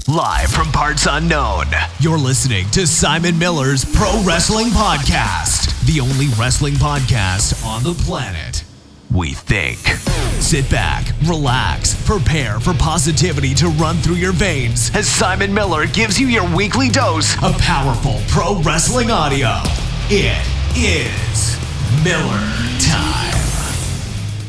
Live from parts unknown, you're listening to Simon Miller's Pro Wrestling Podcast, the only wrestling podcast on the planet, we think. Sit back, relax, prepare for positivity to run through your veins as Simon Miller gives you your weekly dose of powerful pro wrestling audio. It is Miller Time.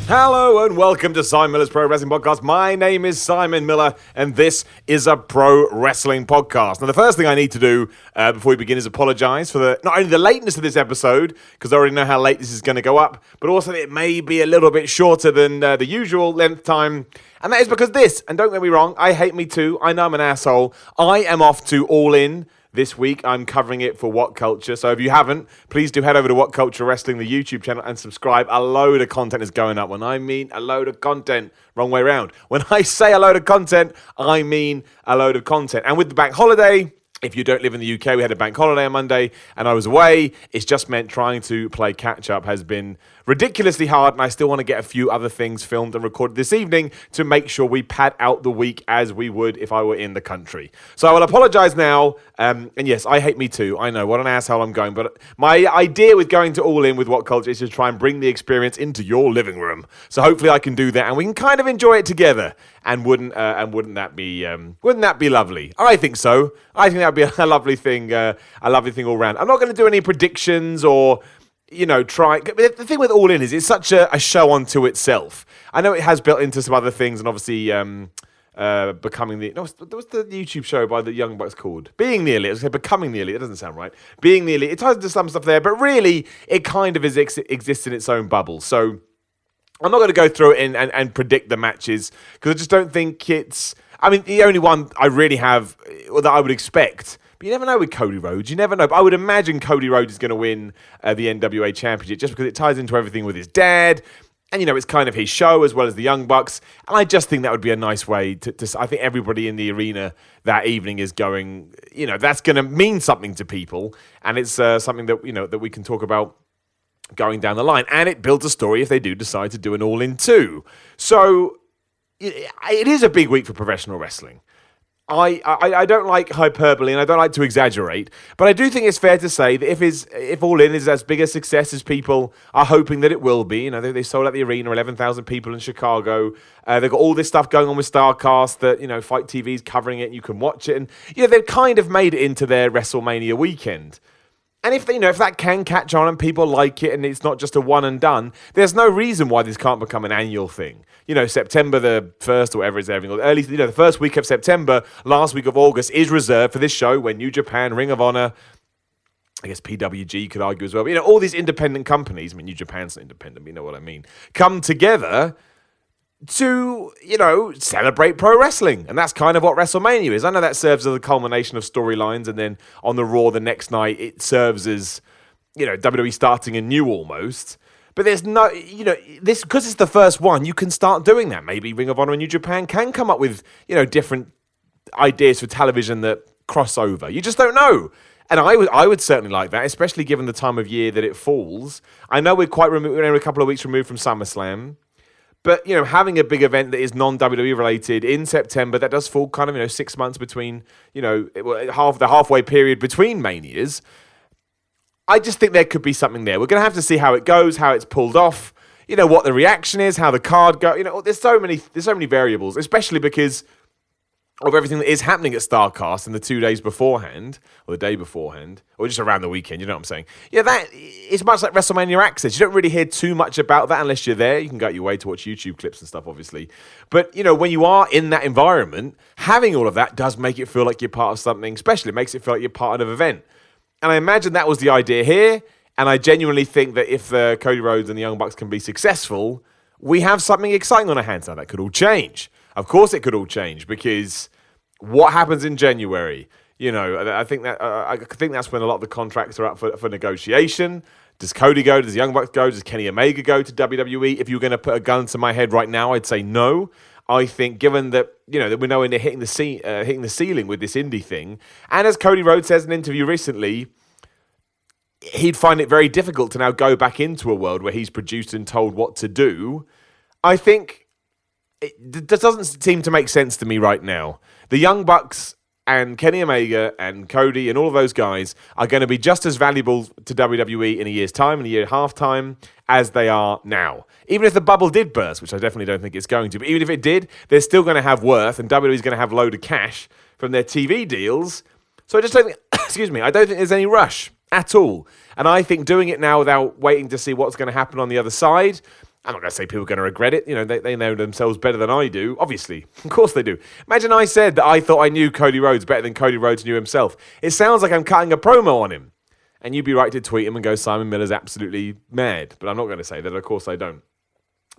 Hello and welcome to Simon Miller's Pro Wrestling Podcast. My name is Simon Miller and this is a pro wrestling podcast. Now the first thing I need to do before we begin is apologise for not only the lateness of this episode, because I already know how late this is going to go up, but also it may be a little bit shorter than the usual length time. And that is because this, and don't get me wrong, I hate me too, I know I'm an asshole, I am off to All In. This week, I'm covering it for What Culture. So if you haven't, please do head over to What Culture Wrestling, the YouTube channel, and subscribe. A load of content is going up. When I mean a load of content, wrong way around. When I say a load of content, I mean a load of content. And with the bank holiday, if you don't live in the UK, we had a bank holiday on Monday, and I was away. It's just meant trying to play catch-up has been ridiculously hard, and I still want to get a few other things filmed and recorded this evening to make sure we pad out the week as we would if I were in the country. So I will apologise now, and yes, I hate me too. I know, what an asshole I'm going, but my idea with going to All In with What Culture is to try and bring the experience into your living room. So hopefully I can do that, and we can kind of enjoy it together. And wouldn't that be lovely? I think so. I think that would be a lovely thing all round. I'm not going to do any predictions or, try. But the thing with All In is it's such a show unto itself. I know it has built into some other things, and obviously becoming the. No, what's the YouTube show by the Young Bucks called? Being the Elite. I was going to say Becoming the Elite. It doesn't sound right. Being the Elite. It ties into some stuff there, but really it kind of exists in its own bubble. So I'm not going to go through it and predict the matches because I just don't think it's. I mean, the only one I really have that I would expect. But you never know with Cody Rhodes. You never know. But I would imagine Cody Rhodes is going to win the NWA Championship just because it ties into everything with his dad. And, it's kind of his show as well as the Young Bucks. And I just think that would be a nice way to I think everybody in the arena that evening is going, that's going to mean something to people. And it's something that, that we can talk about going down the line. And it builds a story if they do decide to do an All In too. So it is a big week for professional wrestling. I don't like hyperbole and I don't like to exaggerate, but I do think it's fair to say that if All In is as big a success as people are hoping that it will be, they sold out the arena, 11,000 people in Chicago. They've got all this stuff going on with StarCast that, Fight TV's covering it and you can watch it. And, they've kind of made it into their WrestleMania weekend. And if that can catch on and people like it and it's not just a one and done, there's no reason why this can't become an annual thing. September the 1st or whatever it's everything. Early, the first week of September, last week of August is reserved for this show when New Japan, Ring of Honor, I guess PWG could argue as well. But, all these independent companies, I mean, New Japan's not independent, but you know what I mean, come together to, celebrate pro wrestling. And that's kind of what WrestleMania is. I know that serves as a culmination of storylines, and then on the Raw the next night, it serves as, WWE starting anew almost. But there's no, this, because it's the first one, you can start doing that. Maybe Ring of Honor and New Japan can come up with, different ideas for television that cross over. You just don't know. And I would certainly like that, especially given the time of year that it falls. I know we're a couple of weeks removed from SummerSlam. But, having a big event that is non-WWE related in September, that does fall kind of, 6 months between, the halfway period between Manias. I just think there could be something there. We're going to have to see how it goes, how it's pulled off, what the reaction is, how the card goes. There's so many variables, especially because of everything that is happening at StarCast in the 2 days beforehand, or the day beforehand, or just around the weekend, you know what I'm saying? Yeah, that is much like WrestleMania Access. You don't really hear too much about that unless you're there. You can go out your way to watch YouTube clips and stuff, obviously. But, when you are in that environment, having all of that does make it feel like you're part of something special. It makes it feel like you're part of an event. And I imagine that was the idea here, and I genuinely think that if Cody Rhodes and the Young Bucks can be successful, we have something exciting on our hands. Now, that could all change. Of course it could all change, because what happens in January? I think that's when a lot of the contracts are up for negotiation. Does Cody go? Does the Young Bucks go? Does Kenny Omega go to WWE? If you're going to put a gun to my head right now, I'd say no. I think, given that that we're knowing they're hitting the ceiling with this indie thing, and as Cody Rhodes says in an interview recently, he'd find it very difficult to now go back into a world where he's produced and told what to do. I think it doesn't seem to make sense to me right now. The Young Bucks and Kenny Omega and Cody and all of those guys are going to be just as valuable to WWE in a year's time, in a year and a half time, as they are now. Even if the bubble did burst, which I definitely don't think it's going to, but even if it did, they're still going to have worth, and WWE is going to have a load of cash from their TV deals. So I just don't think, excuse me, I don't think there's any rush at all. And I think doing it now without waiting to see what's going to happen on the other side, I'm not going to say people are going to regret it. You know, they know themselves better than I do, obviously. Of course they do. Imagine I said that I thought I knew Cody Rhodes better than Cody Rhodes knew himself. It sounds like I'm cutting a promo on him. And you'd be right to tweet him and go, Simon Miller's absolutely mad. But I'm not going to say that. Of course I don't.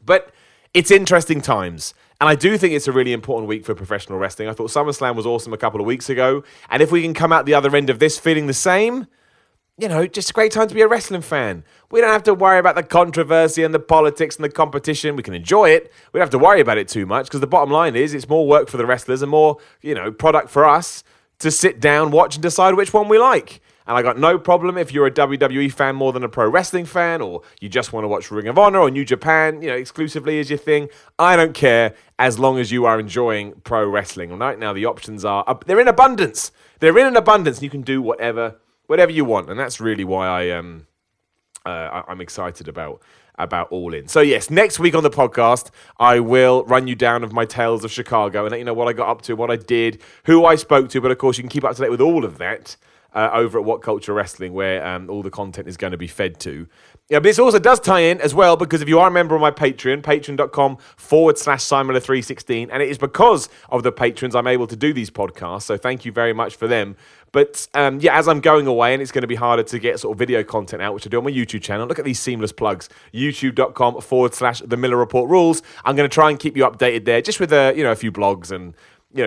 But it's interesting times. And I do think it's a really important week for professional wrestling. I thought SummerSlam was awesome a couple of weeks ago. And if we can come out the other end of this feeling the same, you know, just a great time to be a wrestling fan. We don't have to worry about the controversy and the politics and the competition. We can enjoy it. We don't have to worry about it too much because the bottom line is it's more work for the wrestlers and more, you know, product for us to sit down, watch and decide which one we like. And I got no problem if you're a WWE fan more than a pro wrestling fan, or you just want to watch Ring of Honor or New Japan, you know, exclusively as your thing. I don't care as long as you are enjoying pro wrestling. And right now the options are, they're in abundance. They're in an abundance and you can do whatever you want, and that's really why I'm excited about All In. So yes, next week on the podcast, I will run you down of my tales of Chicago and let you know what I got up to, what I did, who I spoke to. But of course, you can keep up to date with all of that over at What Culture Wrestling, where all the content is going to be fed to. Yeah, but this also does tie in as well, because if you are a member of my Patreon, patreon.com/Simon316, and it is because of the patrons I'm able to do these podcasts, so thank you very much for them. But yeah, as I'm going away, and it's going to be harder to get sort of video content out, which I do on my YouTube channel. Look at these seamless plugs. YouTube.com/The Miller Report Rules. I'm going to try and keep you updated there, just with a few blogs and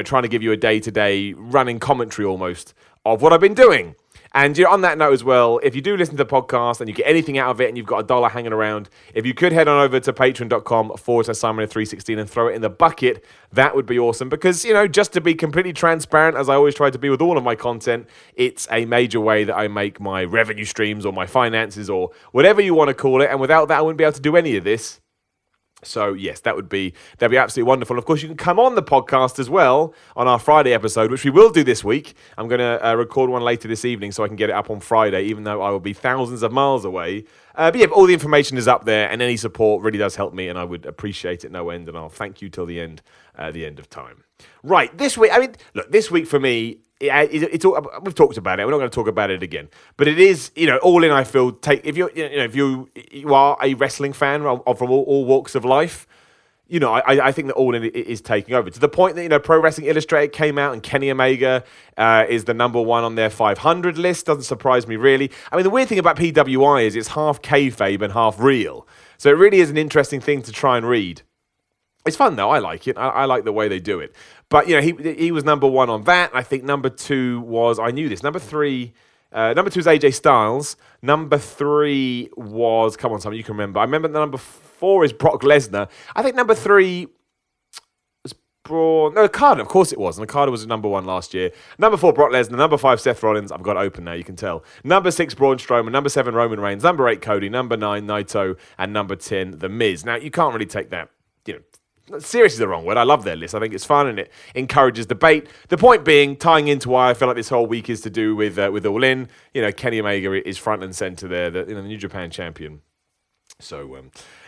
trying to give you a day-to-day running commentary almost of what I've been doing. And on that note as well, if you do listen to the podcast and you get anything out of it and you've got $1 hanging around, if you could head on over to patreon.com/Simon316 and throw it in the bucket, that would be awesome. Because, just to be completely transparent, as I always try to be with all of my content, it's a major way that I make my revenue streams or my finances or whatever you want to call it. And without that, I wouldn't be able to do any of this. So yes, that'd be absolutely wonderful. Of course, you can come on the podcast as well on our Friday episode, which we will do this week. I'm going to record one later this evening so I can get it up on Friday, even though I will be thousands of miles away. But yeah, all the information is up there, and any support really does help me, and I would appreciate it no end. And I'll thank you till the end of time. Right, this week. I mean, look, this week for me. It's all, we've talked about it. We're not going to talk about it again. But it is, All In. I feel if you are a wrestling fan from all walks of life, I think that All In is taking over to the point that Pro Wrestling Illustrated came out and Kenny Omega is the number one on their 500 list. Doesn't surprise me really. I mean, the weird thing about PWI is it's half kayfabe and half real, so it really is an interesting thing to try and read. It's fun though. I like it. I like the way they do it. But he was number one on that. I think number two was number three is AJ Styles. Number three was Simon, you can remember. I remember the number four is Brock Lesnar. I think number three was Okada. Of course it was. And Okada was number one last year. Number four, Brock Lesnar. Number five, Seth Rollins. I've got it open now, you can tell. Number six, Braun Strowman. Number seven, Roman Reigns. Number eight, Cody. Number nine, Naito. And number 10, The Miz. Now, you can't really take that, seriously the wrong word. I love their list. I think it's fun and it encourages debate. The point being, tying into why I feel like this whole week is to do with All In. Kenny Omega is front and center there, the New Japan champion. So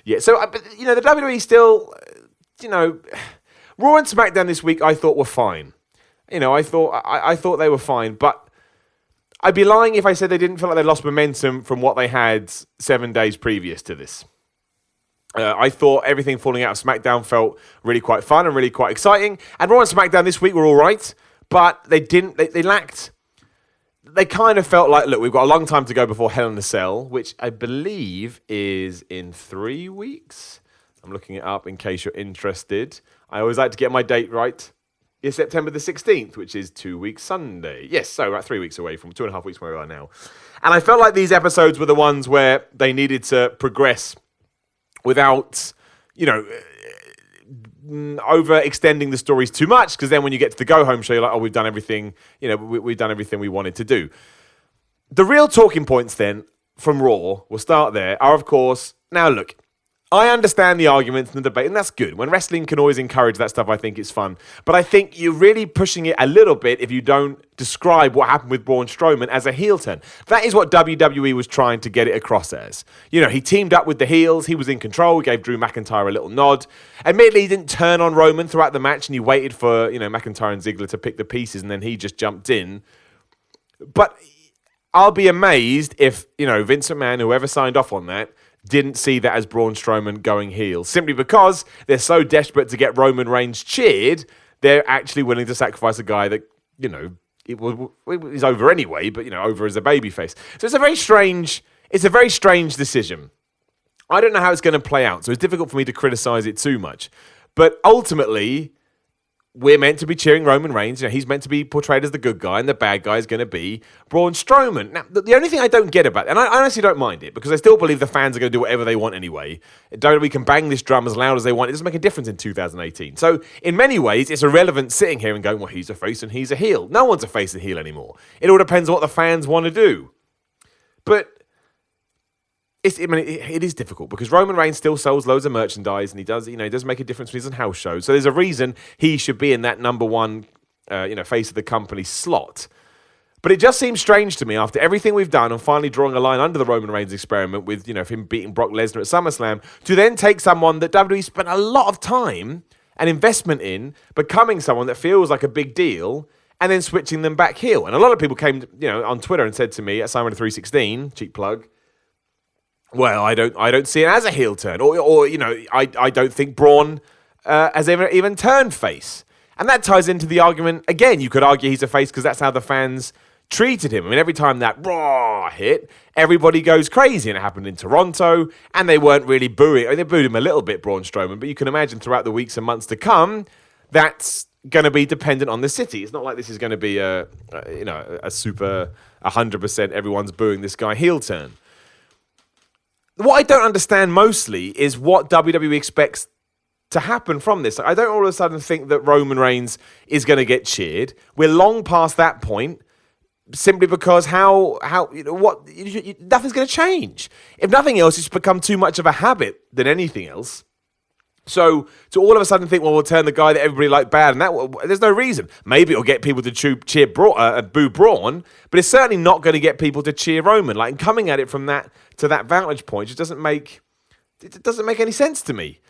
the WWE still, Raw and SmackDown this week I thought were fine. I thought they were fine, but I'd be lying if I said they didn't feel like they lost momentum from what they had 7 days previous to this. I thought everything falling out of SmackDown felt really quite fun and really quite exciting. And Raw and SmackDown this week were all right, but they lacked. They kind of felt like, look, we've got a long time to go before Hell in a Cell, which I believe is in 3 weeks. I'm looking it up in case you're interested. I always like to get my date right. It's September the 16th, which is 2 weeks Sunday. Yes, so about 3 weeks away from 2.5 weeks from where we are now. And I felt like these episodes were the ones where they needed to progress without, overextending the stories too much, because then when you get to the go-home show, you're like, oh, we've done everything, we've done everything we wanted to do. The real talking points then from Raw, we'll start there, are of course, now look, I understand the arguments and the debate, and that's good. When wrestling can always encourage that stuff, I think it's fun. But I think you're really pushing it a little bit if you don't describe what happened with Braun Strowman as a heel turn. That is what WWE was trying to get it across as. You know, he teamed up with the heels, he was in control, he gave Drew McIntyre a little nod. Admittedly, he didn't turn on Roman throughout the match, and he waited for, McIntyre and Ziggler to pick the pieces, and then he just jumped in. But I'll be amazed if, Vince McMahon, whoever signed off on that, didn't see that as Braun Strowman going heel. Simply because they're so desperate to get Roman Reigns cheered, they're actually willing to sacrifice a guy that, it was over anyway, but, over as a babyface. So it's a very strange decision. I don't know how it's going to play out, so it's difficult for me to criticize it too much. But ultimately, we're meant to be cheering Roman Reigns. He's meant to be portrayed as the good guy, and the bad guy is going to be Braun Strowman. Now, the only thing I don't get about it, and I honestly don't mind it, because I still believe the fans are going to do whatever they want anyway. WWE can bang this drum as loud as they want. It doesn't make a difference in 2018. So, in many ways, it's irrelevant sitting here and going, well, he's a face and he's a heel. No one's a face and heel anymore. It all depends on what the fans want to do. But it is difficult because Roman Reigns still sells loads of merchandise, and he does make a difference when he's on house shows. So there's a reason he should be in that number one, face of the company slot. But it just seems strange to me after everything we've done and finally drawing a line under the Roman Reigns experiment with, him beating Brock Lesnar at SummerSlam, to then take someone that WWE spent a lot of time and investment in becoming someone that feels like a big deal, and then switching them back heel. And a lot of people came, on Twitter and said to me at Simon316, cheap plug, well, I don't see it as a heel turn, or I don't think Braun has ever even turned face, and that ties into the argument again. You could argue he's a face because that's how the fans treated him. I mean, every time that Raw hit, everybody goes crazy, and it happened in Toronto, and they weren't really booing. I mean, they booed him a little bit, Braun Strowman, but you can imagine throughout the weeks and months to come, that's going to be dependent on the city. It's not like this is going to be a super 100% everyone's booing this guy heel turn. What I don't understand mostly is what WWE expects to happen from this. I don't all of a sudden think that Roman Reigns is going to get cheered. We're long past that point, simply because nothing's going to change. If nothing else, it's become too much of a habit than anything else. So to all of a sudden think, well, we'll turn the guy that everybody liked bad, and there's no reason. Maybe it'll get people to boo Braun, but it's certainly not going to get people to cheer Roman. And coming at it from that to that vantage point just doesn't make any sense to me.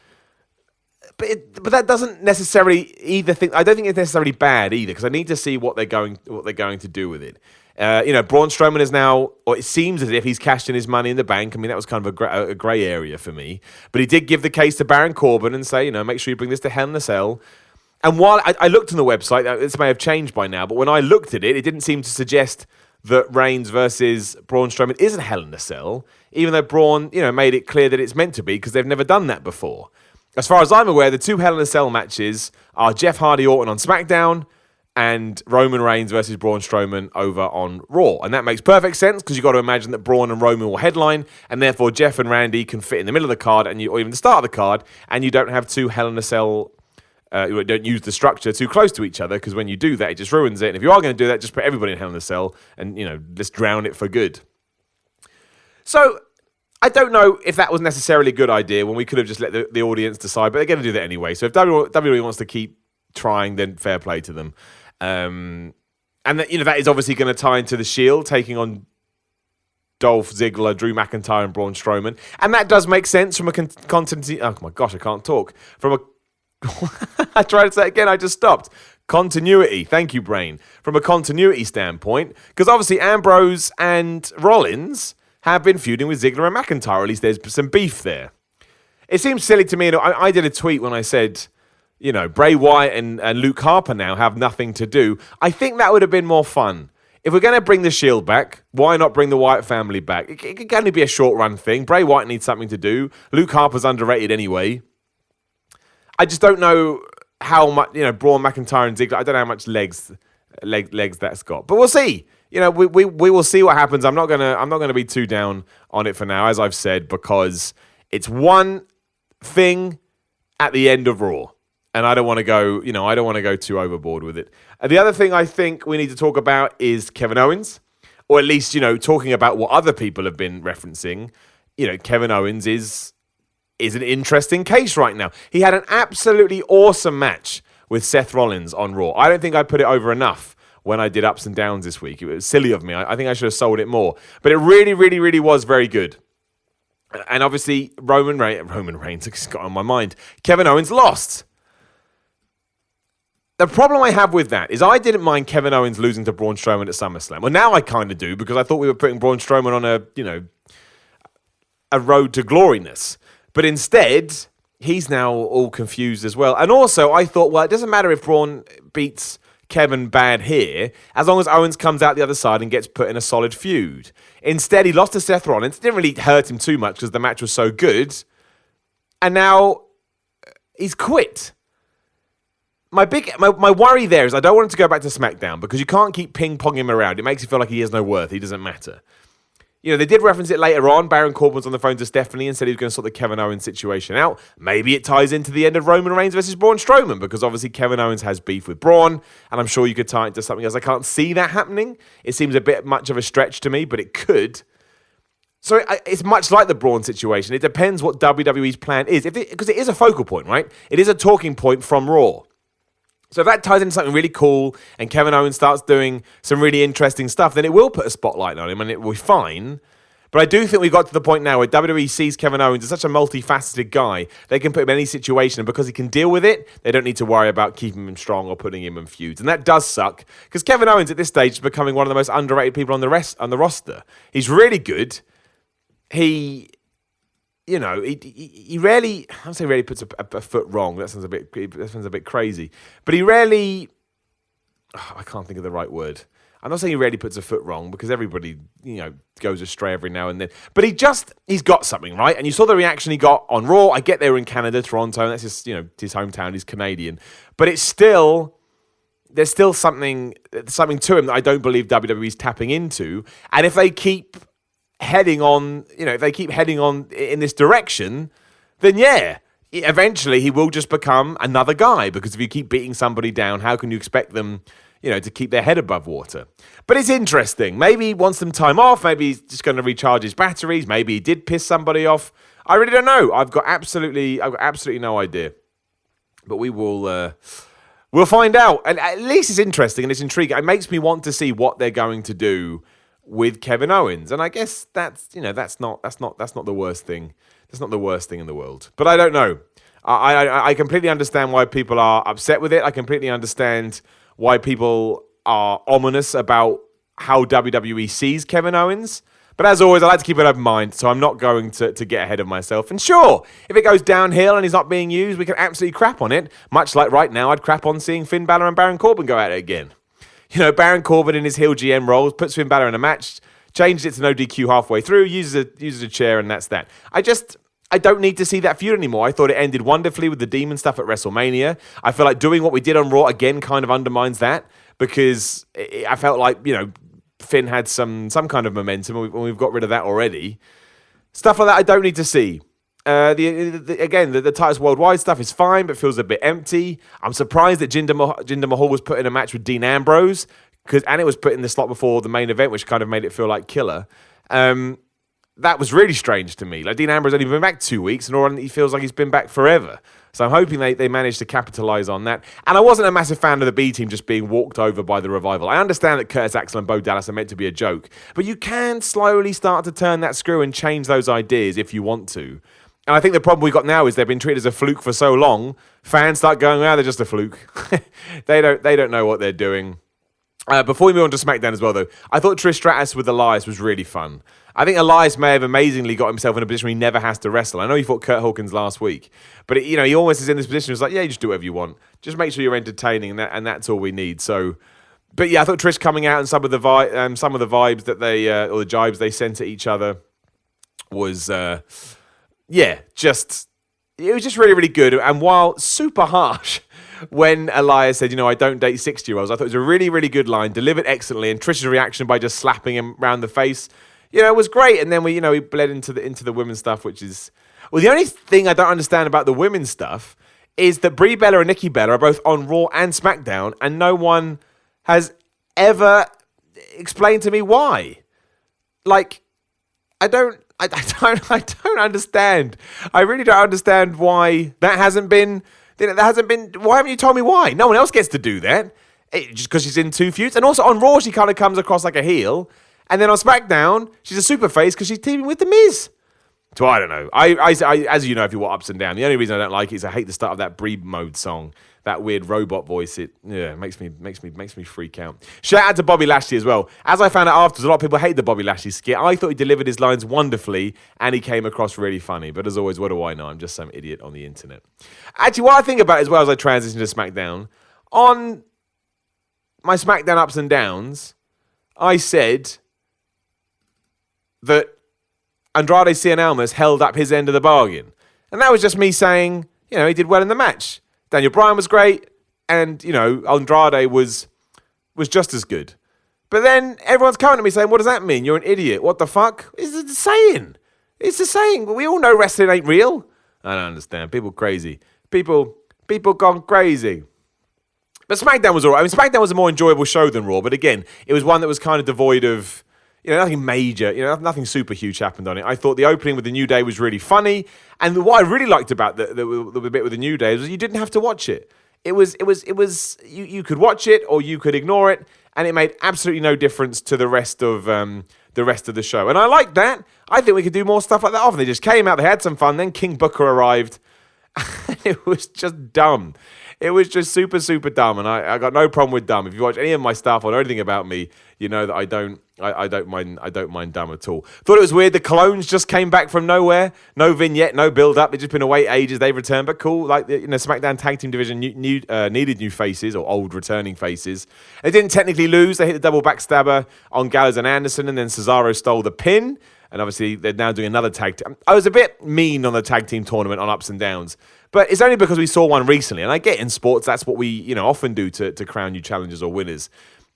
But that doesn't necessarily either think. I don't think it's necessarily bad either, because I need to see what they're going to do with it. Braun Strowman is now, or it seems as if he's cashed in his money in the bank. I mean, that was kind of a grey area for me. But he did give the case to Baron Corbin and say, make sure you bring this to Hell in a Cell. And while I looked on the website, this may have changed by now, but when I looked at it, it didn't seem to suggest that Reigns versus Braun Strowman isn't Hell in a Cell, even though Braun, made it clear that it's meant to be, because they've never done that before. As far as I'm aware, the two Hell in a Cell matches are Jeff Hardy Orton on SmackDown and Roman Reigns versus Braun Strowman over on Raw. And that makes perfect sense, because you've got to imagine that Braun and Roman will headline, and therefore Jeff and Randy can fit in the middle of the card, or even the start of the card, and you don't have two Hell in a Cell. You don't use the structure too close to each other, because when you do that, it just ruins it. And if you are going to do that, just put everybody in Hell in a Cell and, just drown it for good. So I don't know if that was necessarily a good idea when we could have just let the audience decide, but they're going to do that anyway. So if WWE wants to keep trying, then fair play to them. And that is obviously going to tie into the Shield taking on Dolph Ziggler, Drew McIntyre, and Braun Strowman, and that does make sense from a continuity. Oh my gosh, I can't talk. From a I tried to say it again, I just stopped. Continuity. Thank you, brain. From a continuity standpoint, because obviously Ambrose and Rollins have been feuding with Ziggler and McIntyre. Or at least there's some beef there. It seems silly to me. I did a tweet when I said, Bray Wyatt and Luke Harper now have nothing to do. I think that would have been more fun. If we're going to bring the Shield back, why not bring the Wyatt family back? It can only be a short-run thing. Bray Wyatt needs something to do. Luke Harper's underrated anyway. I just don't know how much, Braun, McIntyre, and Ziggler. I don't know how much legs that's got, but we'll see. We will see what happens. I'm not gonna be too down on it for now, as I've said, because it's one thing at the end of Raw, and I don't want to go too overboard with it. And the other thing I think we need to talk about is Kevin Owens, or at least talking about what other people have been referencing. Kevin Owens is is an interesting case right now. He had an absolutely awesome match with Seth Rollins on Raw. I don't think I put it over enough when I did ups and downs this week. It was silly of me. I think I should have sold it more. But it really, really, really was very good. And obviously, Roman Reigns, it's got on my mind. Kevin Owens lost. The problem I have with that is I didn't mind Kevin Owens losing to Braun Strowman at SummerSlam. Well, now I kind of do, because I thought we were putting Braun Strowman on a road to gloriness. But instead, he's now all confused as well. And also, I thought, well, it doesn't matter if Braun beats Kevin bad here, as long as Owens comes out the other side and gets put in a solid feud. Instead, he lost to Seth Rollins. It didn't really hurt him too much because the match was so good. And now he's quit. My worry there is I don't want him to go back to SmackDown, because you can't keep ping-ponging him around. It makes you feel like he has no worth. He doesn't matter. You know, they did reference it later on. Baron Corbin was on the phone to Stephanie and said he was going to sort the Kevin Owens situation out. Maybe it ties into the end of Roman Reigns versus Braun Strowman, because obviously Kevin Owens has beef with Braun, and I'm sure you could tie it to something else. I can't see that happening. It seems a bit much of a stretch to me, but it could. So it's much like the Braun situation. It depends what WWE's plan is, because it is a focal point, right? It is a talking point from Raw. So if that ties into something really cool and Kevin Owens starts doing some really interesting stuff, then it will put a spotlight on him and it will be fine. But I do think we got to the point now where WWE sees Kevin Owens as such a multifaceted guy. They can put him in any situation, and because he can deal with it, they don't need to worry about keeping him strong or putting him in feuds. And that does suck, because Kevin Owens at this stage is becoming one of the most underrated people on the roster. He's really good. He rarely, I would say rarely puts a foot wrong. That sounds a bit crazy. But he rarely, I can't think of the right word. I'm not saying he rarely puts a foot wrong, because everybody, goes astray every now and then. But he's got something, right? And you saw the reaction he got on Raw. I get they were in Canada, Toronto, and that's just, his hometown. He's Canadian. But there's still something to him that I don't believe WWE's tapping into. And if they keep heading on in this direction, then eventually he will just become another guy, because if you keep beating somebody down, how can you expect them, to keep their head above water? But it's interesting. Maybe he wants some time off. Maybe he's just going to recharge his batteries. Maybe he did piss somebody off. I really don't know. I've got absolutely no idea. But we'll find out. And at least it's interesting and it's intriguing. It makes me want to see what they're going to do with Kevin Owens, and I guess that's not the worst thing. That's not the worst thing in the world. But I don't know. I completely understand why people are upset with it. I completely understand why people are ominous about how WWE sees Kevin Owens. But as always, I like to keep an open mind, so I'm not going to get ahead of myself. And sure, if it goes downhill and he's not being used, we can absolutely crap on it. Much like right now, I'd crap on seeing Finn Balor and Baron Corbin go at it again. Baron Corbin in his heel GM roles puts Finn Balor in a match, changes it to no DQ halfway through, uses a chair, and that's that. I don't need to see that feud anymore. I thought it ended wonderfully with the Demon stuff at WrestleMania. I feel like doing what we did on Raw again kind of undermines that, because I felt like, Finn had some kind of momentum, and we've got rid of that already. Stuff like that I don't need to see. The Titus Worldwide stuff is fine, but feels a bit empty. I'm surprised that Jinder Mahal was put in a match with Dean Ambrose, and it was put in the slot before the main event, which kind of made it feel like killer. That was really strange to me. Like, Dean Ambrose only been back 2 weeks, and he feels like he's been back forever. So I'm hoping they managed to capitalize on that. And I wasn't a massive fan of the B team just being walked over by the Revival. I understand that Curtis Axel and Bo Dallas are meant to be a joke, but you can slowly start to turn that screw and change those ideas if you want to. And I think the problem we got now is they've been treated as a fluke for so long. Fans start going, they're just a fluke. They don't know what they're doing. Before we move on to SmackDown as well, though, I thought Trish Stratus with Elias was really fun. I think Elias may have amazingly got himself in a position where he never has to wrestle. I know he fought Curt Hawkins last week, but he almost is in this position. It's like, you just do whatever you want. Just make sure you're entertaining, and that's all we need. So, but I thought Trish coming out and some of the vibes that they or the jibes they sent at each other was it was just really, really good. And while super harsh when Elias said, I don't date 60-year-olds, I thought it was a really, really good line, delivered excellently, and Trish's reaction by just slapping him around the face, it was great. And then we bled into the women's stuff, which is, well, the only thing I don't understand about the women's stuff is that Brie Bella and Nikki Bella are both on Raw and SmackDown, and no one has ever explained to me why. Like, I don't I don't understand. I really don't understand why that hasn't been. Why haven't you told me why? No one else gets to do that. Just because she's in 2 feuds. And also on Raw, she kind of comes across like a heel. And then on SmackDown, she's a super face because she's teaming with The Miz. So I don't know. I as you know, if you watch Ups and Down, the only reason I don't like it is I hate the start of that Breed Mode song. That weird robot voice. It makes me freak out. Shout out to Bobby Lashley as well. As I found out afterwards, a lot of people hate the Bobby Lashley skit. I thought he delivered his lines wonderfully and he came across really funny. But as always, what do I know? I'm just some idiot on the internet. Actually, what I think about as well as I transition to SmackDown, on my SmackDown Ups and Downs, I said that Andrade Cien Almas held up his end of the bargain. And that was just me saying, he did well in the match. Daniel Bryan was great, and, Andrade was just as good. But then everyone's coming to me saying, what does that mean? You're an idiot. What the fuck? It's the saying. It's the saying. We all know wrestling ain't real. I don't understand. People crazy. People gone crazy. But SmackDown was all right. I mean, SmackDown was a more enjoyable show than Raw, but again, it was one that was kind of devoid of, nothing major, nothing super huge happened on it. I thought the opening with the New Day was really funny, and what I really liked about the bit with the New Day was you didn't have to watch it. It was you could watch it or you could ignore it, and it made absolutely no difference to the rest of the show. And I liked that. I think we could do more stuff like that often. They just came out, they had some fun, then King Booker arrived, and it was just dumb. It was just super, super dumb, and I got no problem with dumb. If you watch any of my stuff or know anything about me, you know that I don't mind dumb at all. Thought it was weird. The clones just came back from nowhere. No vignette, no build up. They've just been away ages. They've returned, but cool. Like SmackDown Tag Team Division needed new faces or old returning faces. They didn't technically lose. They hit the double backstabber on Gallows and Anderson, and then Cesaro stole the pin. And obviously, they're now doing another tag team. I was a bit mean on the tag team tournament on Ups and Downs. But it's only because we saw one recently. And I get in sports, that's what we often do to crown new challengers or winners.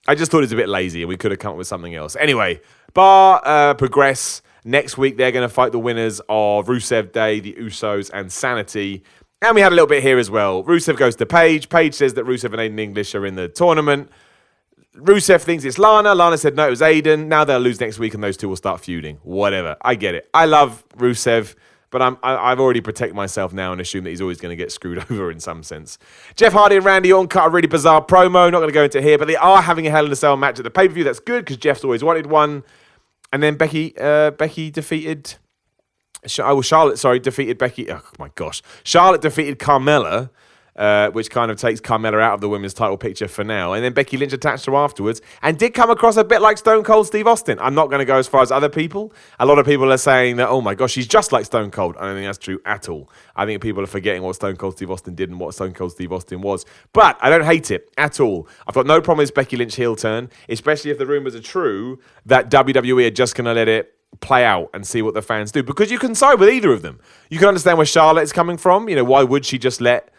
I just thought it was a bit lazy and we could have come up with something else. Anyway, progress. Next week, they're going to fight the winners of Rusev Day, the Usos, and Sanity. And we had a little bit here as well. Rusev goes to Paige. Paige says that Rusev and Aiden English are in the tournament. Rusev thinks it's Lana. Lana said no, it was Aiden. Now they'll lose next week and those two will start feuding. Whatever. I get it. I love Rusev, but I've already protected myself now and assume that he's always going to get screwed over in some sense. Jeff Hardy and Randy Orton cut a really bizarre promo. Not going to go into here, but they are having a Hell in a Cell match at the pay-per-view. That's good because Jeff's always wanted one. And then Becky defeated... Charlotte defeated Becky. Oh, my gosh. Charlotte defeated Carmella, which kind of takes Carmella out of the women's title picture for now. And then Becky Lynch attached her afterwards and did come across a bit like Stone Cold Steve Austin. I'm not going to go as far as other people. A lot of people are saying that, oh my gosh, she's just like Stone Cold. I don't think that's true at all. I think people are forgetting what Stone Cold Steve Austin did and what Stone Cold Steve Austin was. But I don't hate it at all. I've got no problem with Becky Lynch heel turn, especially if the rumors are true that WWE are just going to let it play out and see what the fans do. Because you can side with either of them. You can understand where Charlotte is coming from. Why would she just let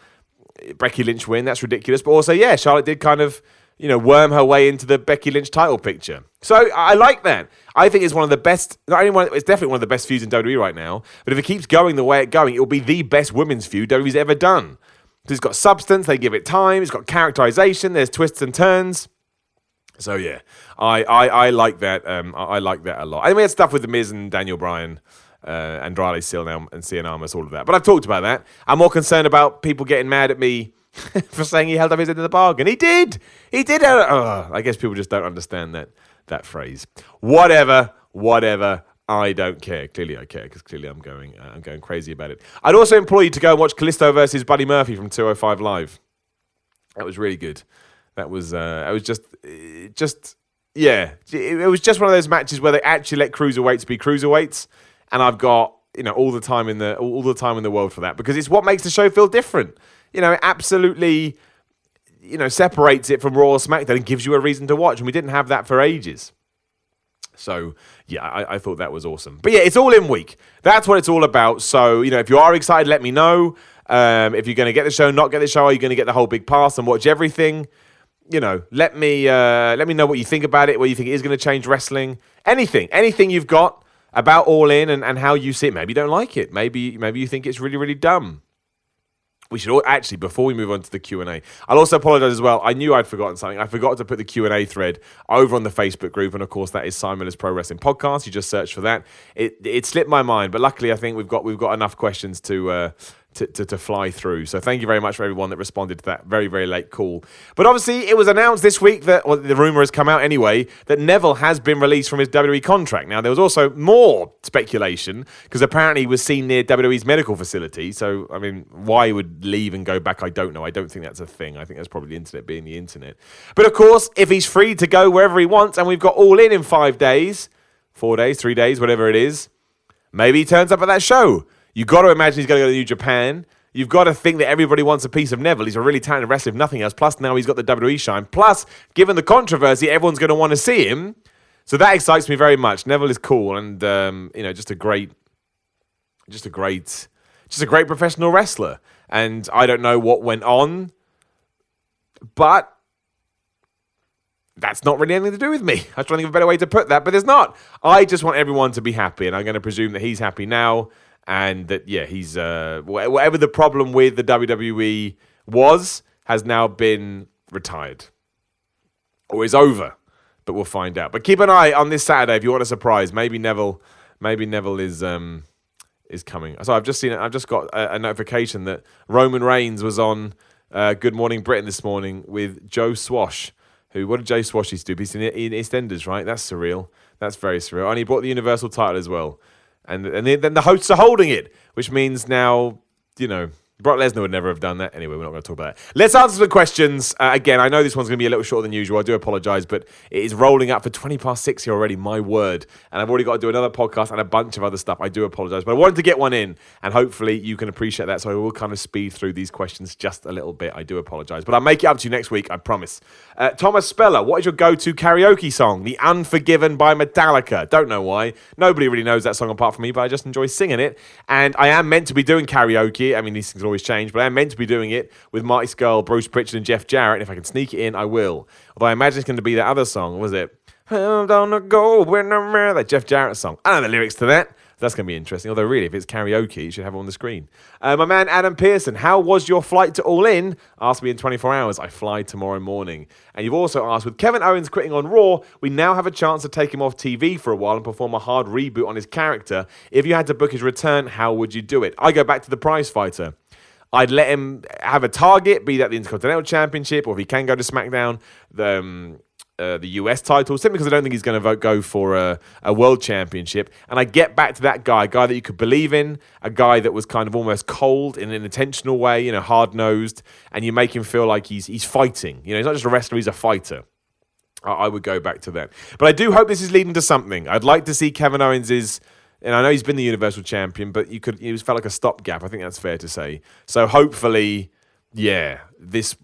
Becky Lynch win? That's ridiculous. But also, yeah, Charlotte did kind of, worm her way into the Becky Lynch title picture. So I like that. I think it's one of the best, it's definitely one of the best feuds in WWE right now. But if it keeps going the way it's going, it will be the best women's feud WWE's ever done. Because it's got substance, they give it time, it's got characterization, there's twists and turns. So yeah, I like that. I like that a lot. And we had stuff with The Miz and Daniel Bryan, Andrade Cien and Cien Almas, all of that. But I've talked about that. I'm more concerned about people getting mad at me for saying he held up his end of the bargain. He did. I guess people just don't understand that phrase. Whatever. I don't care. Clearly I care because clearly I'm going crazy about it. I'd also implore you to go and watch Kalisto versus Buddy Murphy from 205 Live. That was really good. That was it was just one of those matches where they actually let cruiserweights be cruiserweights, and I've got all the time in the world for that because it's what makes the show feel different. It absolutely separates it from Raw or SmackDown and gives you a reason to watch, and we didn't have that for ages. So yeah, I thought that was awesome. But yeah, it's all in week. That's what it's all about. So if you are excited, let me know. If you're going to get the show, not get the show, are you going to get the whole big pass and watch everything? Let me know what you think about it, what you think it is going to change wrestling. Anything you've got about All In and how you see it. Maybe you don't like it. Maybe you think it's really, really dumb. We should actually, before we move on to the Q&A, I'll also apologise as well. I knew I'd forgotten something. I forgot to put the Q&A thread over on the Facebook group, and of course that is Simon Miller's Pro Wrestling Podcast. You just search for that. It slipped my mind, but luckily I think we've got enough questions to fly through. So thank you very much for everyone that responded to that very, very late call. But obviously it was announced this week that, well, the rumour has come out anyway, that Neville has been released from his WWE contract. Now, there was also more speculation, because apparently he was seen near WWE's medical facility. So, I mean, why he would leave and go back, I don't know. I don't think that's a thing. I think that's probably the internet being the internet. But of course, if he's free to go wherever he wants, and we've got All In 5 days, 4 days, 3 days, whatever it is, maybe he turns up at that show. You've got to imagine he's going to go to New Japan. You've got to think that everybody wants a piece of Neville. He's a really talented wrestler, if nothing else. Plus, now he's got the WWE shine. Plus, given the controversy, everyone's going to want to see him. So that excites me very much. Neville is cool, and just a great professional wrestler. And I don't know what went on, but that's not really anything to do with me. I was trying to think of a better way to put that, but there's not. I just want everyone to be happy, and I'm going to presume that he's happy now. And that, yeah, he's whatever the problem with the WWE has now been retired or is over, but we'll find out. But keep an eye on this Saturday if you want a surprise. Maybe Neville is coming. So I've just got a notification that Roman Reigns was on Good Morning Britain this morning with Joe Swash. What did Joe Swash used to do? He's in EastEnders, right? That's surreal. That's very surreal. And he brought the Universal title as well. And then the hosts are holding it, which means now, Brock Lesnar would never have done that. Anyway, we're not going to talk about that. Let's answer the questions. Again, I know this one's going to be a little shorter than usual. I do apologise, but it is rolling up for 6:20 here already, my word. And I've already got to do another podcast and a bunch of other stuff. I do apologise, but I wanted to get one in, and hopefully you can appreciate that. So I will kind of speed through these questions just a little bit. I do apologise, but I'll make it up to you next week, I promise. Thomas Speller, what is your go-to karaoke song? The Unforgiven by Metallica. Don't know why. Nobody really knows that song apart from me, but I just enjoy singing it. And I am meant to be doing karaoke. I mean, these things always change, but I am meant to be doing it with Marty Skull, Bruce Pritchard, and Jeff Jarrett. And if I can sneak it in, I will. Although I imagine it's going to be that other song. What was it? I'm gonna go when I'm there. That Jeff Jarrett song. I don't know the lyrics to that. That's going to be interesting. Although, really, if it's karaoke, you should have it on the screen. My man, Adam Pearson, how was your flight to All In? Ask me in 24 hours. I fly tomorrow morning. And you've also asked, with Kevin Owens quitting on Raw, we now have a chance to take him off TV for a while and perform a hard reboot on his character. If you had to book his return, how would you do it? I go back to the prize fighter. I'd let him have a target, be that the Intercontinental Championship, or if he can go to SmackDown, the US title, simply because I don't think he's going to go for a world championship. And I get back to that guy, a guy that you could believe in, a guy that was kind of almost cold in an intentional way, hard-nosed, and you make him feel like he's fighting. He's not just a wrestler, he's a fighter. I would go back to that. But I do hope this is leading to something. I'd like to see Kevin Owens' and I know he's been the Universal Champion, but it felt like a stopgap. I think that's fair to say. So hopefully, yeah, this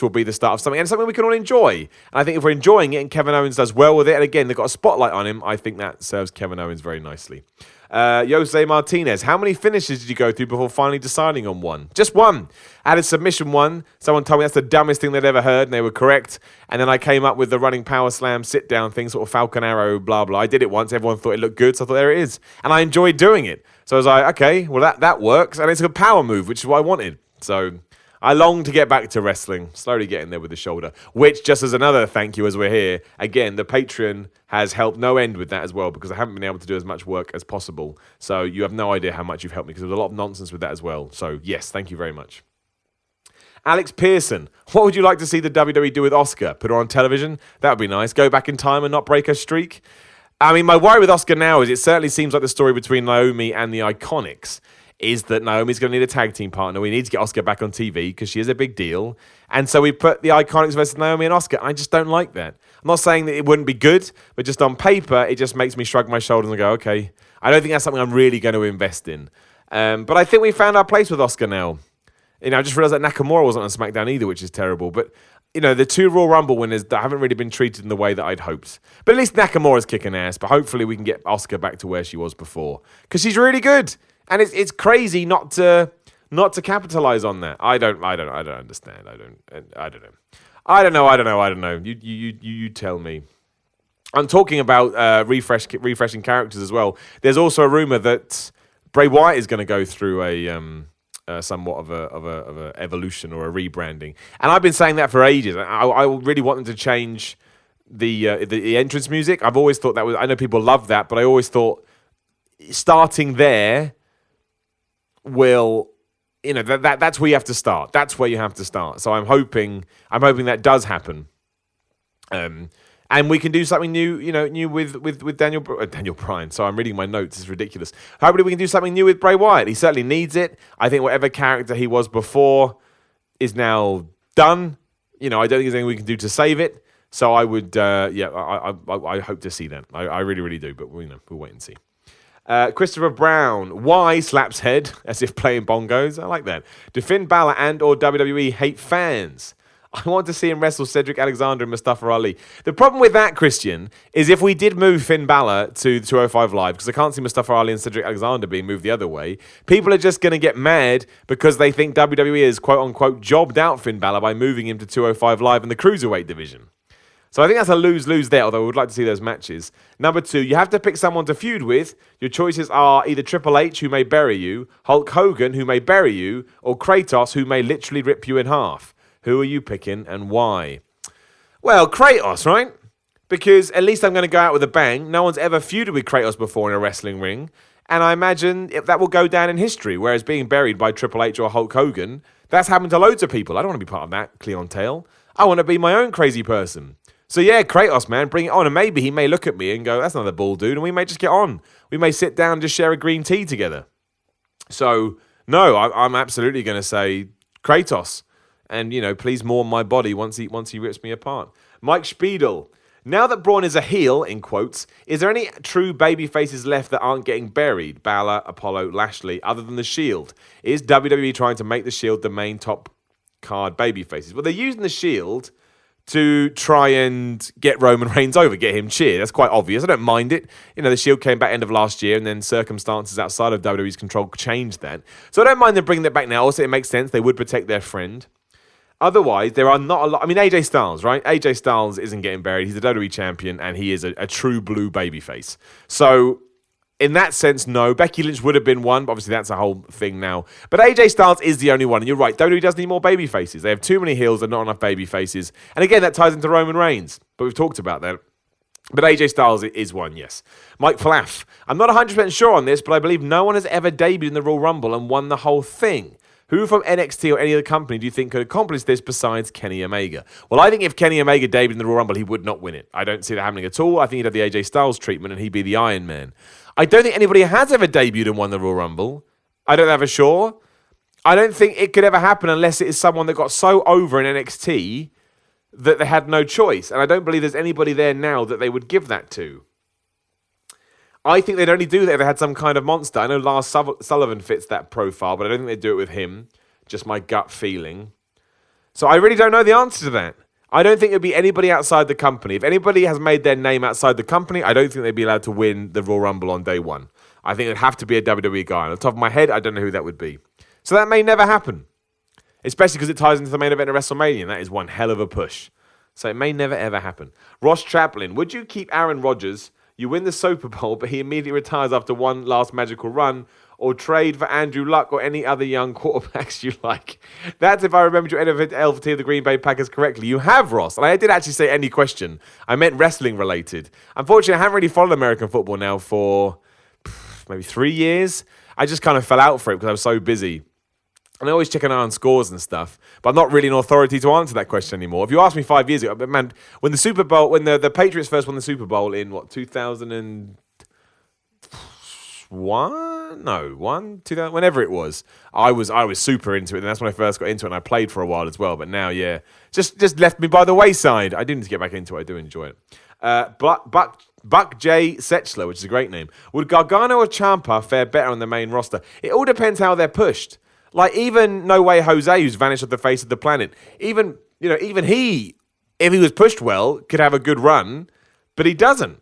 will be the start of something, and something we can all enjoy. And I think if we're enjoying it and Kevin Owens does well with it, and again, they've got a spotlight on him, I think that serves Kevin Owens very nicely. Jose Martinez, how many finishes did you go through before finally deciding on one? Just one. I had a submission one. Someone told me that's the dumbest thing they'd ever heard, and they were correct. And then I came up with the running power slam, sit down thing, sort of Falcon Arrow, blah, blah. I did it once. Everyone thought it looked good, so I thought, there it is. And I enjoyed doing it. So I was like, okay, well, that works. And it's a power move, which is what I wanted. So I long to get back to wrestling, slowly getting there with the shoulder, which, just as another thank you as we're here, again, the Patreon has helped no end with that as well, because I haven't been able to do as much work as possible. So you have no idea how much you've helped me, because there was a lot of nonsense with that as well. So yes, thank you very much. Alex Pearson, what would you like to see the WWE do with Asuka? Put her on television? That would be nice. Go back in time and not break her streak? I mean, my worry with Asuka now is it certainly seems like the story between Naomi and the Iconics is that Naomi's going to need a tag team partner. We need to get Asuka back on TV because she is a big deal. And so we put the Iconics versus Naomi and Asuka. I just don't like that. I'm not saying that it wouldn't be good, but just on paper, it just makes me shrug my shoulders and go, okay, I don't think that's something I'm really going to invest in. But I think we found our place with Asuka now. I just realised that Nakamura wasn't on SmackDown either, which is terrible. But, the two Royal Rumble winners that haven't really been treated in the way that I'd hoped. But at least Nakamura's kicking ass. But hopefully we can get Asuka back to where she was before. Because she's really good. And it's crazy not to capitalize on that. I don't understand. I don't know. You tell me. I'm talking about refreshing characters as well. There's also a rumor that Bray Wyatt is going to go through somewhat of a evolution or a rebranding. And I've been saying that for ages. I really want them to change the entrance music. I've always thought that was. I know people love that, but I always thought starting there will. That's where you have to start. That's where you have to start. So I'm hoping that does happen. And we can do something new, new with Daniel Bryan. So I'm reading my notes. It's ridiculous. Hopefully we can do something new with Bray Wyatt. He certainly needs it. I think whatever character he was before is now done. I don't think there's anything we can do to save it. So I would, I hope to see that. I really, really do. But we'll wait and see. Christopher Brown, why slaps head as if playing bongos? I like that. Do Finn Balor and or WWE hate fans? I want to see him wrestle Cedric Alexander and Mustafa Ali. The problem with that, Christian, is if we did move Finn Balor to 205 Live, because I can't see Mustafa Ali and Cedric Alexander being moved the other way, people are just going to get mad because they think WWE has quote-unquote jobbed out Finn Balor by moving him to 205 Live in the Cruiserweight division. So I think that's a lose-lose there, although I would like to see those matches. Number 2, you have to pick someone to feud with. Your choices are either Triple H, who may bury you, Hulk Hogan, who may bury you, or Kratos, who may literally rip you in half. Who are you picking and why? Well, Kratos, right? Because at least I'm going to go out with a bang. No one's ever feuded with Kratos before in a wrestling ring. And I imagine that will go down in history, whereas being buried by Triple H or Hulk Hogan, that's happened to loads of people. I don't want to be part of that clientele. I want to be my own crazy person. So yeah, Kratos, man, bring it on. And maybe he may look at me and go, that's not a ball, dude. And we may just get on. We may sit down and just share a green tea together. So, no, I'm absolutely going to say Kratos. And, please mourn my body once he rips me apart. Mike Spiedel. Now that Braun is a heel, in quotes, is there any true baby faces left that aren't getting buried? Balor, Apollo, Lashley, other than The Shield? Is WWE trying to make The Shield the main top card baby faces? Well, they're using The Shield to try and get Roman Reigns over, get him cheered. That's quite obvious. I don't mind it. The Shield came back end of last year, and then circumstances outside of WWE's control changed that. So I don't mind them bringing that back now. Also, it makes sense. They would protect their friend. Otherwise, there are not a lot. I mean, AJ Styles, right? AJ Styles isn't getting buried. He's a WWE champion, and he is a true blue babyface. So, in that sense, no. Becky Lynch would have been one, but obviously that's a whole thing now. But AJ Styles is the only one, and you're right. WWE does need more babyfaces. They have too many heels and not enough babyfaces. And again, that ties into Roman Reigns, but we've talked about that. But AJ Styles is one, yes. Mike Flaff. I'm not 100% sure on this, but I believe no one has ever debuted in the Royal Rumble and won the whole thing. Who from NXT or any other company do you think could accomplish this besides Kenny Omega? Well, I think if Kenny Omega debuted in the Royal Rumble, he would not win it. I don't see that happening at all. I think he'd have the AJ Styles treatment and he'd be the Iron Man. I don't think anybody has ever debuted and won the Royal Rumble. I don't know for sure. I don't think it could ever happen unless it is someone that got so over in NXT that they had no choice. And I don't believe there's anybody there now that they would give that to. I think they'd only do that if they had some kind of monster. I know Lars Sullivan fits that profile, but I don't think they'd do it with him. Just my gut feeling. So I really don't know the answer to that. I don't think it'd be anybody outside the company. If anybody has made their name outside the company, I don't think they'd be allowed to win the Royal Rumble on day one. I think it'd have to be a WWE guy. On the top of my head, I don't know who that would be. So that may never happen. Especially because it ties into the main event of WrestleMania, and that is one hell of a push. So it may never, ever happen. Ross Chaplain, would you keep Aaron Rodgers? You win the Super Bowl, but he immediately retires after one last magical run, or trade for Andrew Luck or any other young quarterbacks you like. That's if I remember your NFL team of the Green Bay Packers correctly. You have, Ross. And I did actually say any question. I meant wrestling related. Unfortunately, I haven't really followed American football now for maybe 3 years. I just kind of fell out for it because I was so busy. And I always check an eye on scores and stuff, but I'm not really an authority to answer that question anymore. If you asked me 5 years ago, but man, when the Super Bowl, when the Patriots first won the Super Bowl in 2001? No, 2000, whenever it was, I was super into it, and that's when I first got into it, and I played for a while as well. But now, yeah, just left me by the wayside. I do need to get back into it. I do enjoy it. Buck J. Setchler, which is a great name. Would Gargano or Ciampa fare better on the main roster? It all depends how they're pushed. Like, even No Way Jose, who's vanished off the face of the planet, even he, if he was pushed well, could have a good run, but he doesn't.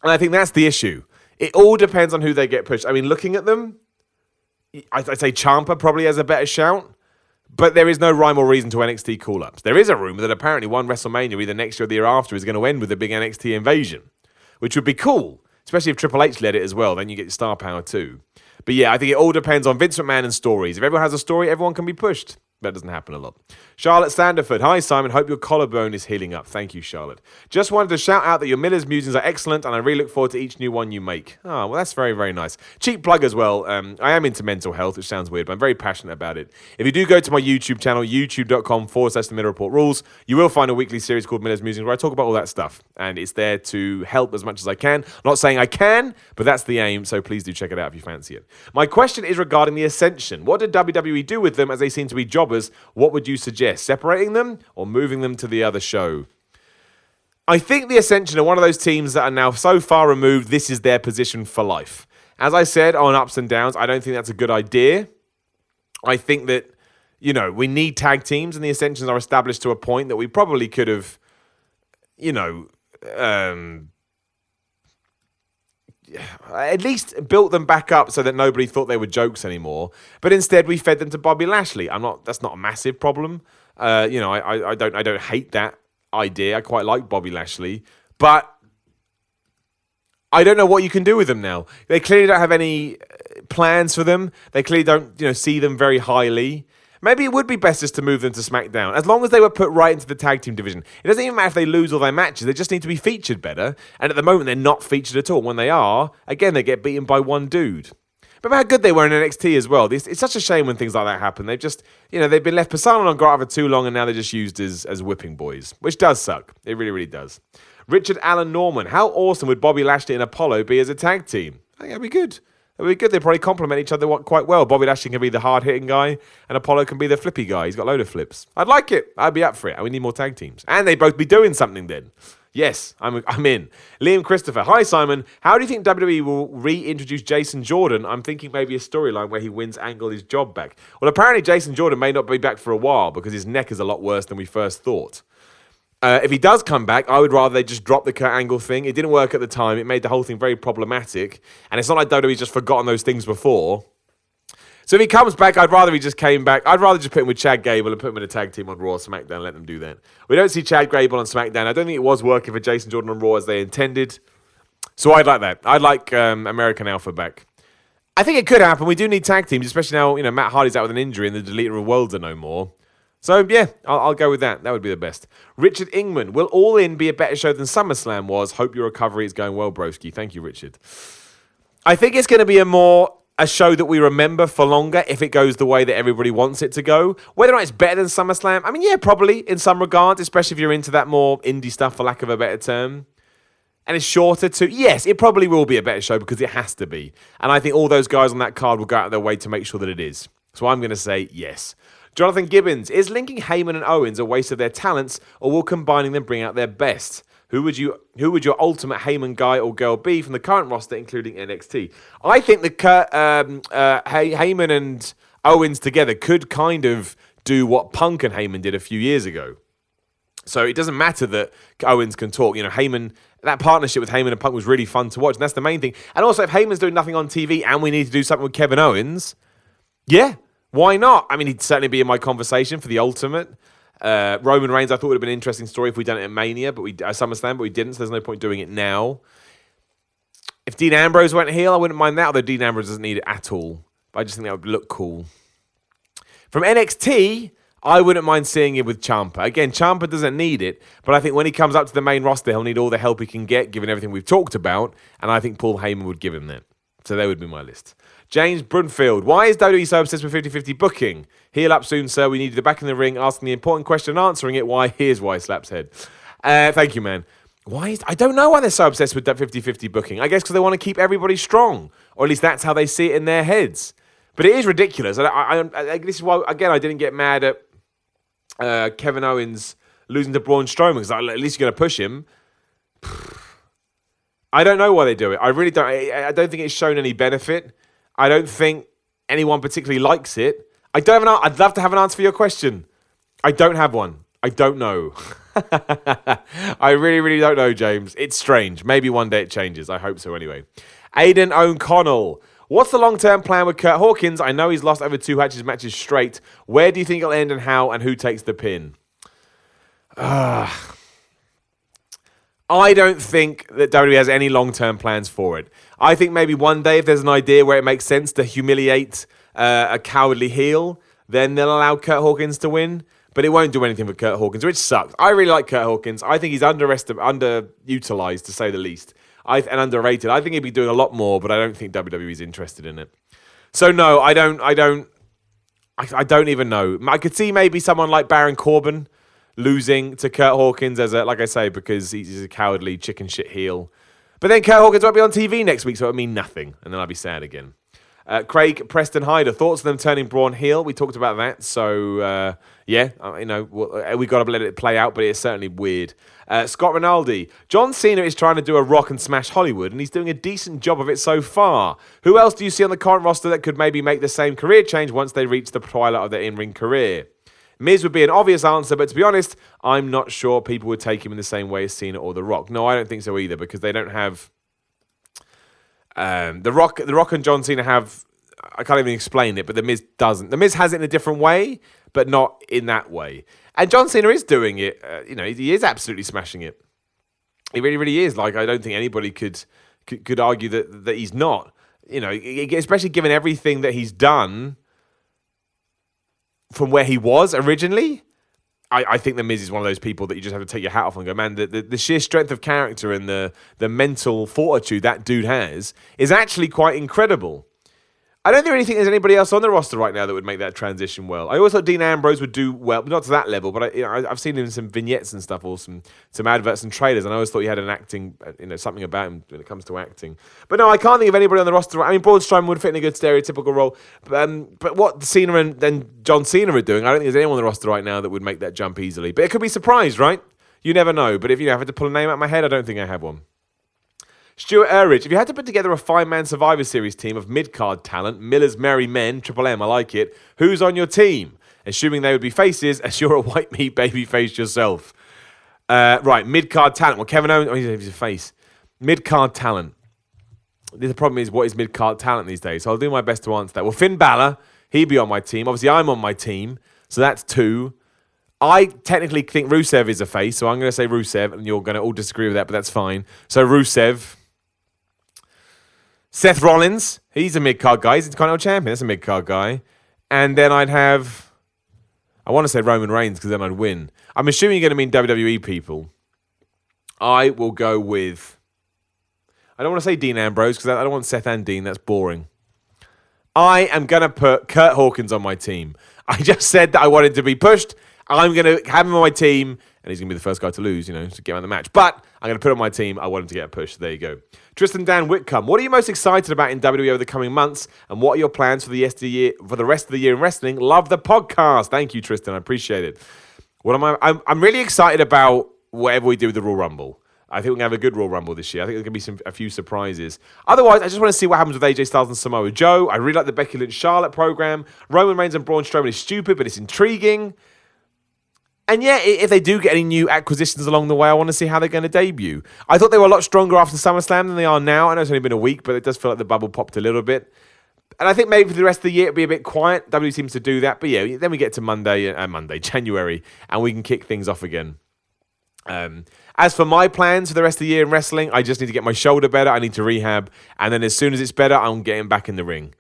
And I think that's the issue. It all depends on who they get pushed. I mean, looking at them, I'd say Ciampa probably has a better shout, but there is no rhyme or reason to NXT call-ups. There is a rumor that apparently one WrestleMania, either next year or the year after, is going to end with a big NXT invasion, which would be cool. Especially if Triple H led it as well, then you get your star power too. But yeah, I think it all depends on Vince McMahon and stories. If everyone has a story, everyone can be pushed. That doesn't happen a lot. Charlotte Sanderford. Hi, Simon. Hope your collarbone is healing up. Thank you, Charlotte. Just wanted to shout out that your Miller's musings are excellent, and I really look forward to each new one you make. Oh, well, that's very, very nice. Cheap plug as well. I am into mental health, which sounds weird, but I'm very passionate about it. If you do go to my YouTube channel, youtube.com/The Miller Report Rules, you will find a weekly series called Miller's Musings where I talk about all that stuff, and it's there to help as much as I can. I'm not saying I can, but that's the aim, so please do check it out if you fancy it. My question is regarding the Ascension. What did WWE do with them as they seem to be jobbers? What would you suggest? Separating them or moving them to the other show? I think the Ascension are one of those teams that are now so far removed, this is their position for life. As I said, on ups and downs, I don't think that's a good idea. I think that, we need tag teams, and the Ascensions are established to a point that we probably could have, at least built them back up so that nobody thought they were jokes anymore. But instead, we fed them to Bobby Lashley. That's not a massive problem. I don't hate that idea. I quite like Bobby Lashley, but I don't know what you can do with them now. They clearly don't have any plans for them. They clearly don't, see them very highly. Maybe it would be best just to move them to SmackDown, as long as they were put right into the tag team division. It doesn't even matter if they lose all their matches. They just need to be featured better. And at the moment, they're not featured at all. When they are, again, they get beaten by one dude. But how good they were in NXT as well. It's such a shame when things like that happen. They've just, they've been left persona non grata for too long, and now they're just used as whipping boys, which does suck. It really, really does. Richard Allen Norman. How awesome would Bobby Lashley and Apollo be as a tag team? I think that'd be good. It would be good. They probably complement each other quite well. Bobby Lashley can be the hard-hitting guy, and Apollo can be the flippy guy. He's got a load of flips. I'd like it. I'd be up for it. And we need more tag teams. And they both be doing something then. Yes, I'm in. Liam Christopher. Hi, Simon. How do you think WWE will reintroduce Jason Jordan? I'm thinking maybe a storyline where he wins Angle his job back. Well, apparently Jason Jordan may not be back for a while because his neck is a lot worse than we first thought. If he does come back, I would rather they just drop the Kurt Angle thing. It didn't work at the time. It made the whole thing very problematic. And it's not like WWE's just forgotten those things before. So if he comes back, I'd rather he just came back. I'd rather just put him with Chad Gable and put him in a tag team on Raw or SmackDown and let them do that. We don't see Chad Gable on SmackDown. I don't think it was working for Jason Jordan on Raw as they intended. So I'd like that. I'd like American Alpha back. I think it could happen. We do need tag teams, especially now, Matt Hardy's out with an injury and the Deleter of Worlds are no more. So, yeah, I'll go with that. That would be the best. Richard Ingman. Will All In be a better show than SummerSlam was? Hope your recovery is going well, broski. Thank you, Richard. I think it's going to be a show that we remember for longer if it goes the way that everybody wants it to go. Whether or not it's better than SummerSlam, yeah, probably in some regards, especially if you're into that more indie stuff, for lack of a better term. And it's shorter too. Yes, it probably will be a better show because it has to be. And I think all those guys on that card will go out of their way to make sure that it is. So I'm going to say yes. Jonathan Gibbons, is linking Heyman and Owens a waste of their talents, or will combining them bring out their best? Who would your ultimate Heyman guy or girl be from the current roster, including NXT? I think that Heyman and Owens together could kind of do what Punk and Heyman did a few years ago. So it doesn't matter that Owens can talk. Heyman, that partnership with Heyman and Punk was really fun to watch, and that's the main thing. And also, if Heyman's doing nothing on TV and we need to do something with Kevin Owens, yeah. Why not? He'd certainly be in my conversation for the ultimate. Roman Reigns, I thought would have been an interesting story if we'd done it at Mania, SummerSlam, but we didn't, so there's no point doing it now. If Dean Ambrose went heel, I wouldn't mind that, although Dean Ambrose doesn't need it at all. But I just think that would look cool. From NXT, I wouldn't mind seeing him with Ciampa. Again, Ciampa doesn't need it, but I think when he comes up to the main roster, he'll need all the help he can get, given everything we've talked about, and I think Paul Heyman would give him that. So that would be my list. James Brunfield. Why is WWE so obsessed with 50-50 booking? Heal up soon, sir. We need you back in the ring, asking the important question and answering it. Why? Here's why, slaps head. Thank you, man. I don't know why they're so obsessed with that 50-50 booking. I guess because they want to keep everybody strong. Or at least that's how they see it in their heads. But it is ridiculous. This is why, again, I didn't get mad at Kevin Owens losing to Braun Strowman, because at least you're going to push him. I don't know why they do it. I really don't. I don't think it's shown any benefit. I don't think anyone particularly likes it. I'd love to have an answer for your question. I don't have one. I don't know. I really, really don't know, James. It's strange. Maybe one day it changes. I hope so anyway. Aidan O'Connell. What's the long-term plan with Curt Hawkins? I know he's lost over 2 matches straight. Where do you think it'll end and how, and who takes the pin? I I don't think that WWE has any long-term plans for it. I think maybe one day if there's an idea where it makes sense to humiliate a cowardly heel, then they'll allow Curt Hawkins to win. But it won't do anything for Curt Hawkins, which sucks. I really like Curt Hawkins. I think he's underutilized, to say the least, and underrated. I think he'd be doing a lot more, but I don't think WWE's interested in it. So no, I don't even know. I could see maybe someone like Baron Corbin losing to Curt Hawkins like I say, because he's a cowardly chicken shit heel. But then Curt Hawkins won't be on TV next week, so it'll mean nothing, and then I'll be sad again. Craig Preston Hyder, thoughts on them turning Braun heel? We talked about that, so we got to let it play out, but it's certainly weird. Scott Rinaldi, John Cena is trying to do a rock and smash Hollywood, and he's doing a decent job of it so far. Who else do you see on the current roster that could maybe make the same career change once they reach the twilight of their in-ring career? Miz would be an obvious answer, but to be honest, I'm not sure people would take him in the same way as Cena or The Rock. No, I don't think so either, because they don't have... The Rock and John Cena have... I can't even explain it, but The Miz doesn't. The Miz has it in a different way, but not in that way. And John Cena is doing it. He is absolutely smashing it. He really, really is. Like, I don't think anybody could argue that he's not. Especially given everything that he's done from where he was originally. I think The Miz is one of those people that you just have to take your hat off and go, man, the sheer strength of character and the mental fortitude that dude has is actually quite incredible. I don't really think there's anybody else on the roster right now that would make that transition well. I always thought Dean Ambrose would do well, not to that level, but I've seen him in some vignettes and stuff, or some adverts and trailers, and I always thought he had an acting, something about him when it comes to acting. But no, I can't think of anybody on the roster. I mean, Braun Strowman would fit in a good stereotypical role, but what Cena and then John Cena are doing, I don't think there's anyone on the roster right now that would make that jump easily. But it could be surprised, right? You never know. But if I had to pull a name out of my head, I don't think I have one. Stuart Urridge, if you had to put together a 5-man Survivor Series team of mid-card talent, Miller's Merry Men, Triple M, I like it, who's on your team? Assuming they would be faces, as you're a white meat baby face yourself. Right, mid-card talent. Well, Kevin Owens, he's a face. Mid-card talent. The problem is, what is mid-card talent these days? So I'll do my best to answer that. Well, Finn Balor, he'd be on my team. Obviously, I'm on my team, so that's 2. I technically think Rusev is a face, so I'm going to say Rusev, and you're going to all disagree with that, but that's fine. So Rusev. Seth Rollins, he's a mid-card guy. He's the Intercontinental Champion. That's a mid-card guy. And then I'd have... I want to say Roman Reigns, because then I'd win. I'm assuming you're going to mean WWE people. I will go with... I don't want to say Dean Ambrose, because I don't want Seth and Dean. That's boring. I am going to put Curt Hawkins on my team. I just said that I wanted to be pushed. I'm going to have him on my team, and he's going to be the first guy to lose, to get out of the match. But I'm going to put him on my team. I want him to get a push. There you go. Tristan Dan Whitcomb, what are you most excited about in WWE over the coming months, and what are your plans for the rest of the year in wrestling? Love the podcast. Thank you, Tristan. I appreciate it. What am I? I'm really excited about whatever we do with the Royal Rumble. I think we're going to have a good Royal Rumble this year. I think there's going to be a few surprises. Otherwise, I just want to see what happens with AJ Styles and Samoa Joe. I really like the Becky Lynch-Charlotte program. Roman Reigns and Braun Strowman is stupid, but it's intriguing. And yeah, if they do get any new acquisitions along the way, I want to see how they're going to debut. I thought they were a lot stronger after SummerSlam than they are now. I know it's only been a week, but it does feel like the bubble popped a little bit. And I think maybe for the rest of the year, it'll be a bit quiet. WWE seems to do that. But yeah, then we get to January, and we can kick things off again. As for my plans for the rest of the year in wrestling, I just need to get my shoulder better. I need to rehab. And then as soon as it's better, I'm getting back in the ring.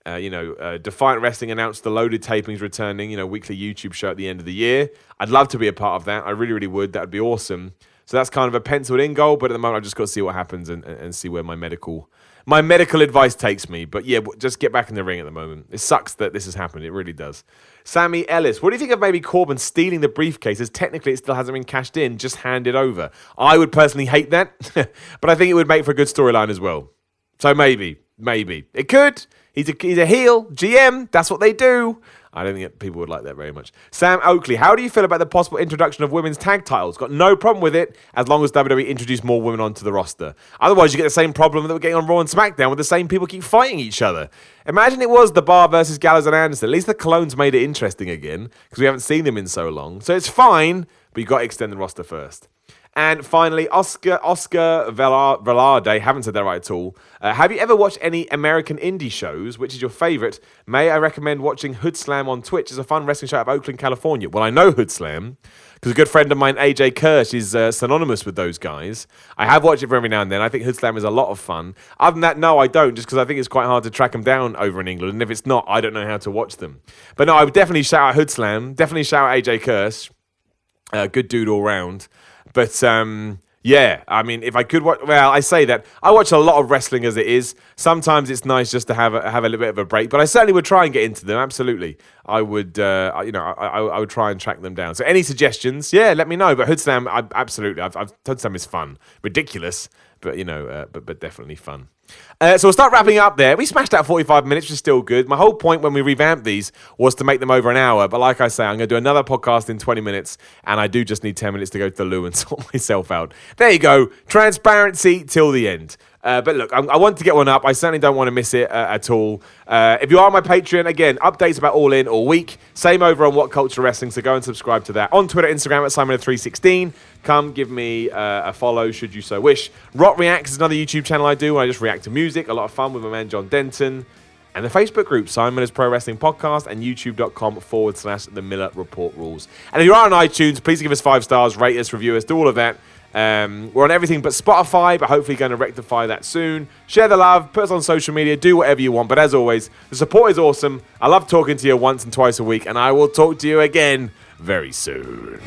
Defiant Wrestling announced the Loaded tapings returning, weekly YouTube show at the end of the year. I'd love to be a part of that. I really, really would. That would be awesome. So that's kind of a penciled in goal, but at the moment I've just got to see what happens and see where my medical advice takes me. But yeah, just get back in the ring at the moment. It sucks that this has happened. It really does. Sammy Ellis, what do you think of maybe Corbin stealing the briefcase, as technically it still hasn't been cashed in, just hand it over? I would personally hate that, but I think it would make for a good storyline as well. So maybe. It could. He's a heel, GM, that's what they do. I don't think people would like that very much. Sam Oakley, how do you feel about the possible introduction of women's tag titles? Got no problem with it, as long as WWE introduce more women onto the roster. Otherwise, you get the same problem that we're getting on Raw and SmackDown, where the same people keep fighting each other. Imagine it was The Bar versus Gallows and Anderson. At least the Colognes made it interesting again, because we haven't seen them in so long. So it's fine, but you've got to extend the roster first. And finally, Oscar Velarde, haven't said that right at all. Have you ever watched any American indie shows? Which is your favourite? May I recommend watching Hood Slam on Twitch? It's a fun wrestling show out of Oakland, California. Well, I know Hood Slam because a good friend of mine, AJ Kirsch, is synonymous with those guys. I have watched it for every now and then. I think Hood Slam is a lot of fun. Other than that, no, I don't, just because I think it's quite hard to track them down over in England. And if it's not, I don't know how to watch them. But no, I would definitely shout out Hood Slam. Definitely shout out AJ Kirsch. Good dude all round. But yeah, I mean, if I could watch, well, I say that I watch a lot of wrestling as it is. Sometimes it's nice just to have a little bit of a break, but I certainly would try and get into them. Absolutely, I would. I would try and track them down. So any suggestions? Yeah, let me know. But Hood Slam, absolutely. Hood Slam is fun, ridiculous, but but definitely fun. So we'll start wrapping up there. We smashed out 45 minutes, which is still good. My whole point when we revamped these was to make them over an hour. But like I say, I'm going to do another podcast in 20 minutes. And I do just need 10 minutes to go to the loo and sort myself out. There you go. Transparency till the end. But look, I want to get one up. I certainly don't want to miss it at all. If you are on my Patreon, again, updates about All In all week. Same over on What Culture Wrestling, so go and subscribe to that. On Twitter, Instagram at Simon316. Come give me a follow should you so wish. Rock Reacts is another YouTube channel I do where I just react to music. A lot of fun with my man John Denton. And the Facebook group, Simon Miller's Pro Wrestling Podcast, and youtube.com/The Miller Report Rules. And if you are on iTunes, please give us 5 stars, rate us, review us, do all of that. We're on everything but Spotify, but hopefully going to rectify that soon. Share the love, put us on social media, do whatever you want. But as always, the support is awesome. I love talking to you once and twice a week, and I will talk to you again very soon.